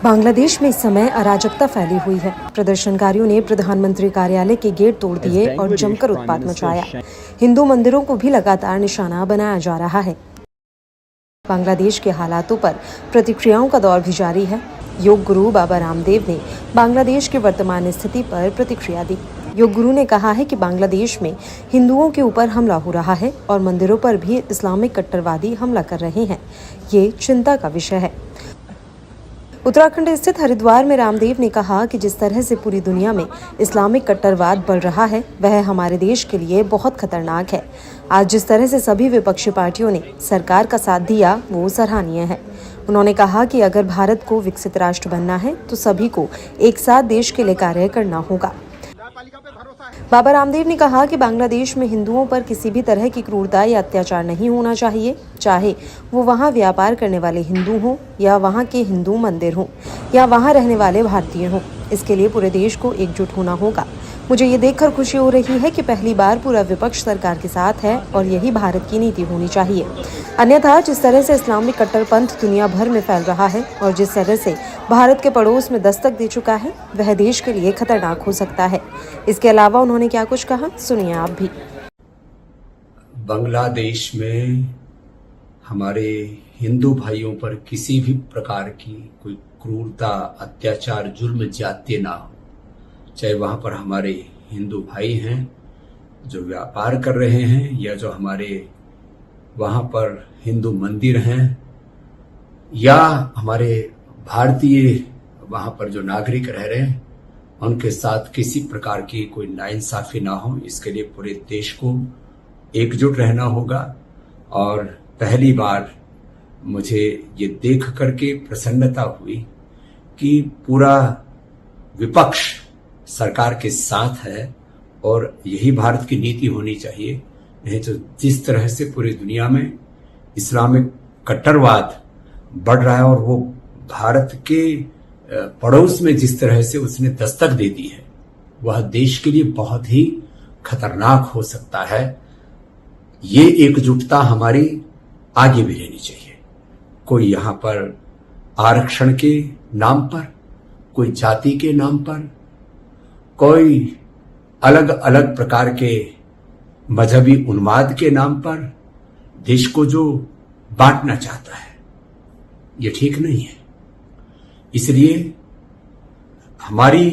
बांग्लादेश में इस समय अराजकता फैली हुई है। प्रदर्शनकारियों ने प्रधानमंत्री कार्यालय के गेट तोड़ दिए और जमकर उत्पात मचाया। हिंदू मंदिरों को भी लगातार निशाना बनाया जा रहा है। बांग्लादेश के हालातों पर प्रतिक्रियाओं का दौर भी जारी है। योग गुरु बाबा रामदेव ने बांग्लादेश की वर्तमान स्थिति पर प्रतिक्रिया दी। योग गुरु ने कहा है कि बांग्लादेश में हिंदुओं के ऊपर हमला हो रहा है और मंदिरों पर भी इस्लामिक कट्टरवादी हमला कर रहे हैं। ये चिंता का विषय है। उत्तराखंड स्थित हरिद्वार में रामदेव ने कहा कि जिस तरह से पूरी दुनिया में इस्लामिक कट्टरवाद बढ़ रहा है, वह हमारे देश के लिए बहुत खतरनाक है। आज जिस तरह से सभी विपक्षी पार्टियों ने सरकार का साथ दिया, वो सराहनीय है। उन्होंने कहा कि अगर भारत को विकसित राष्ट्र बनना है तो सभी को एक साथ देश के लिए कार्य करना होगा। बाबा रामदेव ने कहा कि बांग्लादेश में हिंदुओं पर किसी भी तरह की क्रूरता या अत्याचार नहीं होना चाहिए, चाहे वो वहाँ व्यापार करने वाले हिंदू हों या वहाँ के हिंदू मंदिर हों या वहाँ रहने वाले भारतीय हों। इसके लिए पूरे देश को एकजुट होना होगा। मुझे ये देखकर खुशी हो रही है कि पहली बार पूरा विपक्ष सरकार के साथ है और यही भारत की नीति होनी चाहिए। अन्यथा जिस तरह से इस्लामिक कट्टरपंथ दुनिया भर में फैल रहा है और जिस तरह से भारत के पड़ोस में दस्तक दे चुका है, वह देश के लिए खतरनाक हो सकता है। इसके अलावा उन्होंने क्या कुछ कहा, सुनिए आप भी। बांग्लादेश में हमारे हिंदू भाइयों पर किसी भी प्रकार की कोई क्रूरता, अत्याचार, जुल्म, ज्यादती ना हो। चाहे वहां पर हमारे हिंदू भाई हैं जो व्यापार कर रहे हैं या जो हमारे वहां पर हिंदू मंदिर हैं या हमारे भारतीय वहां पर जो नागरिक रह रहे हैं, उनके साथ किसी प्रकार की कोई नाइंसाफी ना हो। इसके लिए पूरे देश को एकजुट रहना होगा। और पहली बार मुझे ये देख करके प्रसन्नता हुई कि पूरा विपक्ष सरकार के साथ है और यही भारत की नीति होनी चाहिए। नहीं तो जिस तरह से पूरी दुनिया में इस्लामिक कट्टरवाद बढ़ रहा है और वो भारत के पड़ोस में जिस तरह से उसने दस्तक दे दी है, वह देश के लिए बहुत ही खतरनाक हो सकता है। ये एकजुटता हमारी आगे भी रहनी चाहिए। कोई यहाँ पर आरक्षण के नाम पर, कोई जाति के नाम पर, कोई अलग अलग प्रकार के मजहबी उन्माद के नाम पर देश को जो बांटना चाहता है, ये ठीक नहीं है। इसलिए हमारी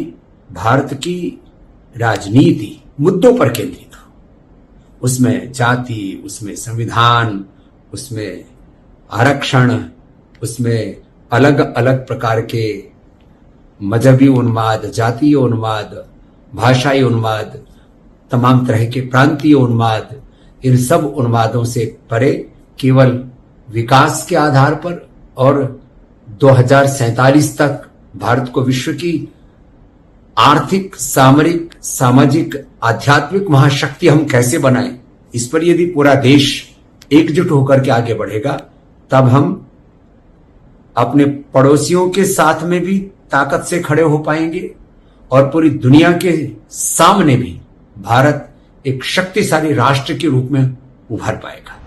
भारत की राजनीति मुद्दों पर केंद्रित हो। उसमें जाति, उसमें संविधान, उसमें आरक्षण, उसमें अलग अलग प्रकार के मजहबी उन्माद, जातीय उन्माद, भाषाई उन्माद, तमाम तरह के प्रांतीय उन्माद, इन सब उन्मादों से परे केवल विकास के आधार पर और 2047 तक भारत को विश्व की आर्थिक, सामरिक, सामाजिक, आध्यात्मिक महाशक्ति हम कैसे बनाएं, इस पर यदि पूरा देश एकजुट होकर के आगे बढ़ेगा, तब हम अपने पड़ोसियों के साथ में भी ताकत से खड़े हो पाएंगे और पूरी दुनिया के सामने भी भारत एक शक्तिशाली राष्ट्र के रूप में उभर पाएगा।